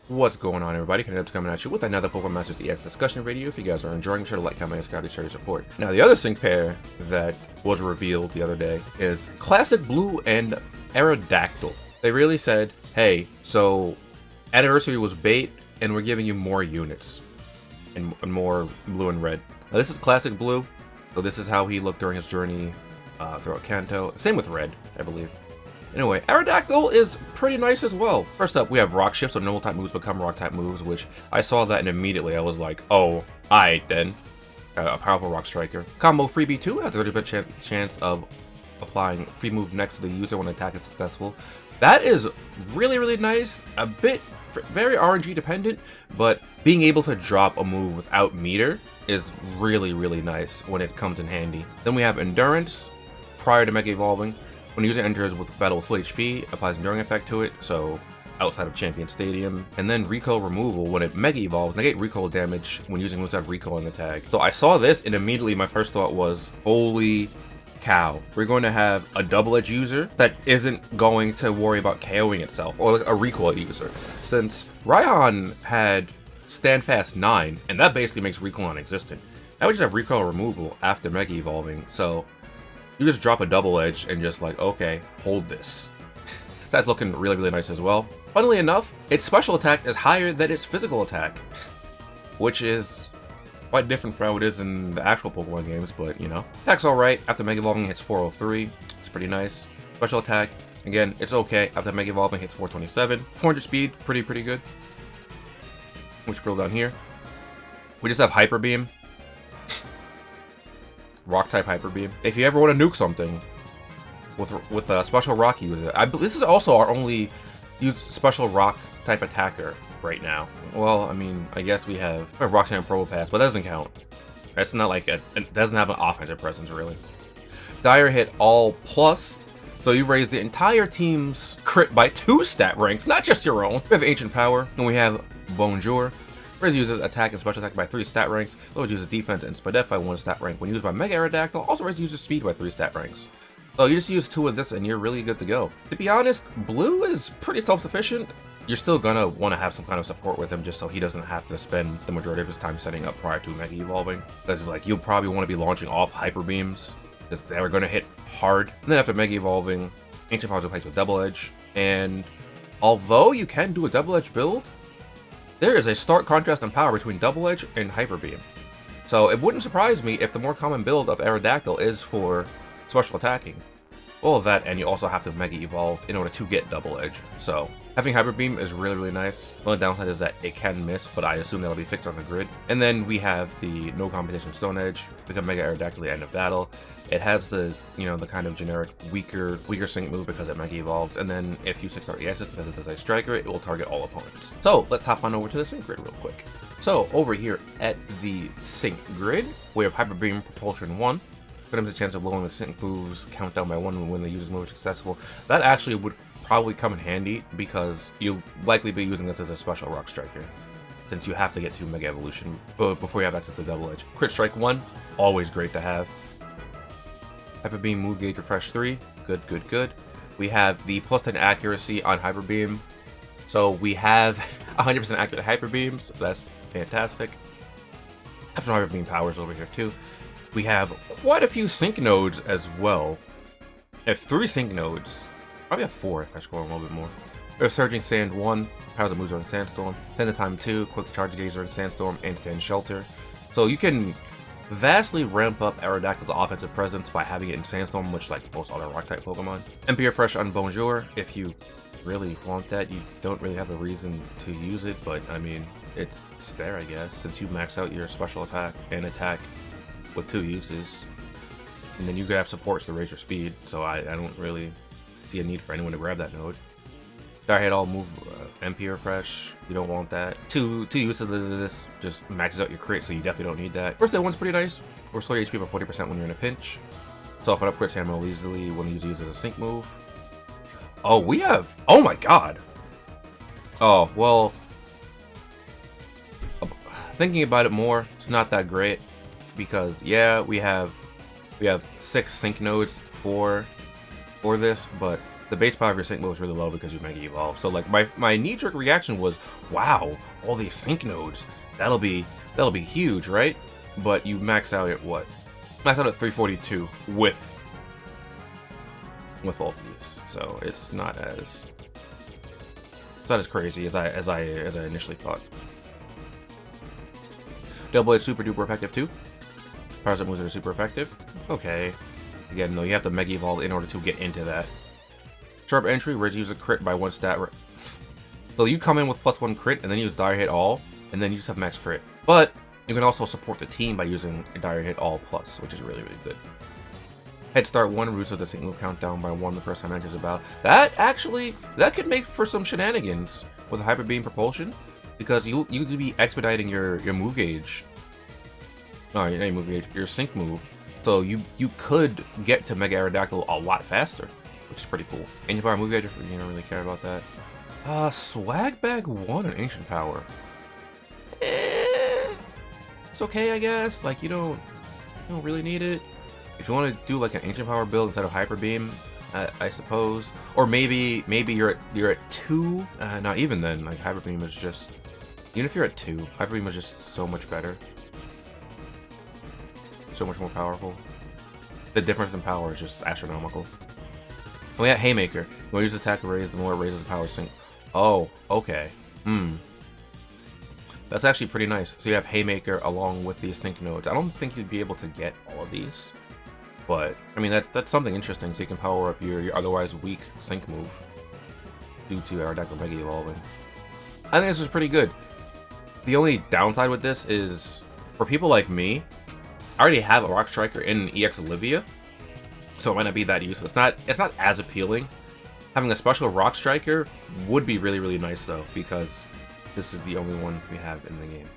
What's going on, everybody? KennyDubz coming at you with another Pokemon Masters EX discussion video. If you guys are enjoying, be sure to like, comment, subscribe, share your support. Now, the other sync pair that was revealed the other day is Classic Blue and Aerodactyl. They really said, hey, so Anniversary was bait, and we're giving you more units and more blue and red. Now, this is Classic Blue, so this is how he looked during his journey throughout Kanto. Same with Red, I believe. Anyway, Aerodactyl is pretty nice as well. First up, we have Rock Shift, so normal type moves become rock type moves, which I saw that and immediately I was like, oh, alright then. A powerful Rock Striker. Combo Freebie 2 has a 30% chance of applying free move next to the user when the attack is successful. That is really, really nice. A bit very RNG dependent, but being able to drop a move without meter is really, really nice when it comes in handy. Then we have Endurance prior to Mega Evolving. When the user enters with battle with full HP, applies Enduring effect to it, so outside of Champion Stadium. And then Recoil Removal, when it Mega Evolves, negate recoil damage when using moves that have recoil in the tag. So I saw this and immediately my first thought was, holy cow. We're going to have a double-edge user that isn't going to worry about KOing itself, or like a recoil user. Since Raihan had Standfast 9, and that basically makes recoil non-existent. Now we just have Recoil Removal after Mega Evolving, so you just drop a double edge and just like, okay, hold this. So that's looking really, really nice as well. Funnily enough, its special attack is higher than its physical attack, which is quite different from how it is in the actual Pokemon games, but you know. Attack's alright. After Mega Evolving, hits 403. It's pretty nice. Special attack, again, it's okay. After Mega Evolving, hits 427. 400 speed, pretty good. We scroll down here. We just have Hyper Beam. Rock type Hyper Beam. If you ever want to nuke something with a special rock user, this is also our only used special rock type attacker right now. Well, I mean, I guess we have Roxanne and Probo Pass, but that doesn't count. It's not like it doesn't have an offensive presence really. Dire hit all plus, so you raise the entire team's crit by 2 stat ranks, not just your own. We have Ancient Power, and we have Bonjour. Raise uses attack and special attack by 3 stat ranks. Lowers uses defense and Spadef by 1 stat rank. When used by Mega Aerodactyl, also raises user speed by 3 stat ranks. So you just use 2 of this and you're really good to go. To be honest, Blue is pretty self-sufficient. You're still gonna want to have some kind of support with him just so he doesn't have to spend the majority of his time setting up prior to Mega Evolving. Because like you'll probably want to be launching off Hyper Beams because they're gonna hit hard. And then after Mega Evolving, Ancient Power is replaced with Double Edge. And although you can do a Double Edge build, there is a stark contrast in power between Double Edge and Hyper Beam. So it wouldn't surprise me if the more common build of Aerodactyl is for special attacking. All of that, and you also have to Mega Evolve in order to get Double Edge. So having Hyper Beam is really, really nice. The only downside is that it can miss, but I assume that'll be fixed on the grid. And then we have the No Competition Stone Edge, become Mega Aerodactyl at the end of battle. It has the, you know, the kind of generic weaker sync move because it Mega Evolves. And then if you 6-star EXs because it does a striker, it will target all opponents. So let's hop on over to the sync grid real quick. So over here at the sync grid, we have Hyper Beam Propulsion 1. Put the chance of lowering the sync moves countdown by 1 when the user's move is successful. That actually would probably come in handy because you'll likely be using this as a special Rock Striker, since you have to get to Mega Evolution before you have access to Double Edge. Crit Strike 1, always great to have. Hyper Beam Move Gauge Refresh 3, good. We have the plus 10 accuracy on Hyper Beam, so we have 100% accurate Hyper Beams. So that's fantastic. Have some Hyper Beam powers over here too. We have quite a few sync nodes as well. I have 3 sync nodes. Probably have 4 if I scroll a little bit more. We have Surging Sand 1, powers that moves are in Sandstorm. Send Time 2, Quick Charge Gazer in Sandstorm, and Sand Shelter. So you can vastly ramp up Aerodactyl's offensive presence by having it in Sandstorm, which like most other Rock-type Pokemon. MP Refresh on Bonjour, if you really want that. You don't really have a reason to use it, but I mean, it's there, I guess, since you max out your special attack and attack with 2 uses, and then you could have supports to raise your speed, so I don't really see a need for anyone to grab that node. Dire Hit all move MP Refresh, you don't want that. Two uses of this just maxes out your crit, so you definitely don't need that. First, that one's pretty nice. Restore your HP by 40% when you're in a pinch. Soften up crits ammo easily when you use it as a sync move. Oh, we have, oh my god. Oh, well, thinking about it more, it's not that great. Because yeah, we have 6 sync nodes for this, but the base power of your sync move is really low because you Mega Evolve. So like my knee-jerk reaction was, wow, all these sync nodes, that'll be huge, right? But you max out at what? Max out at 342 with all these, so it's not as crazy as I initially thought. Double Edge super duper effective too. Powers up moves are super effective. Okay. Again, no, you have to Mega Evolve in order to get into that. Sharp Entry, where you use a crit by 1 stat. So you come in with +1 crit and then use Dire Hit All, and then you just have max crit. But you can also support the team by using a Dire Hit All Plus, which is really, really good. Head Start 1, reduces the sync move countdown by 1 the first time enters a battle. That could make for some shenanigans with Hyper Beam Propulsion, because you could be expediting your move gauge. Oh, your move gauge, your sync move. So you could get to Mega Aerodactyl a lot faster, which is pretty cool. Ancient Power move gauge, you don't really care about that. Swag Bag 1 and Ancient Power. It's okay, I guess. Like you don't really need it. If you want to do like an Ancient Power build instead of Hyper Beam, I suppose. Or maybe you're at 2. Not even then. Like Hyper Beam is just, even if you're at 2, Hyper Beam is just so much better. So much more powerful. The difference in power is just astronomical. Oh yeah, Haymaker. The more you use attack raise, the more it raises the power sync. Oh, okay. That's actually pretty nice. So you have Haymaker along with these sync nodes. I don't think you'd be able to get all of these, but I mean that's something interesting. So you can power up your otherwise weak sync move due to Aerodactyl Mega Evolving. I think this is pretty good. The only downside with this is for people like me, I already have a Rock Striker in EX Olivia, so it might not be that useful. It's not as appealing. Having a special Rock Striker would be really, really nice though, because this is the only one we have in the game.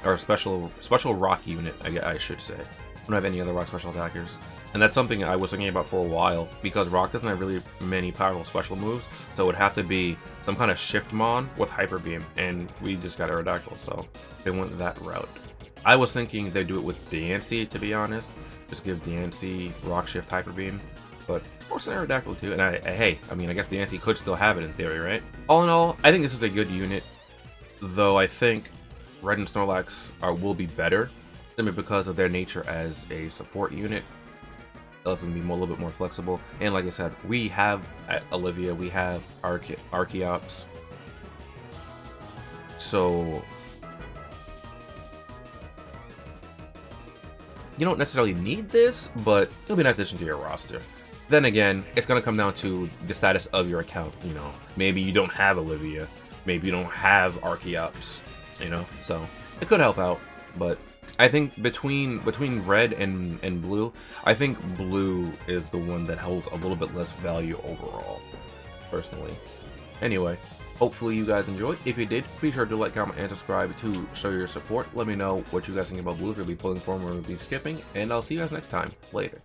Or a special Rock unit, I should say. I don't have any other Rock special attackers. And that's something I was thinking about for a while, because Rock doesn't have really many powerful special moves, so it would have to be some kind of Shift Mon with Hyper Beam, and we just got Aerodactyl, so they went that route. I was thinking they'd do it with Diancie, to be honest. Just give Diancie Rock Shift Hyper Beam. But of course Aerodactyl too. And hey, I mean, I guess Diancie could still have it in theory, right? All in all, I think this is a good unit. Though I think Red and Snorlax will be better, simply because of their nature as a support unit. It lets them be a little bit more flexible. And like I said, we have Olivia, we have Archeops. So you don't necessarily need this, but it'll be a nice addition to your roster. Then again, it's going to come down to the status of your account, you know. Maybe you don't have Olivia, maybe you don't have Archeops, you know, so it could help out. But I think between red and blue, I think blue is the one that holds a little bit less value overall, personally. Anyway, hopefully you guys enjoyed. If you did, be sure to like, comment, and subscribe to show your support. Let me know what you guys think about blue, if you'll be pulling for them or be skipping, and I'll see you guys next time. Later.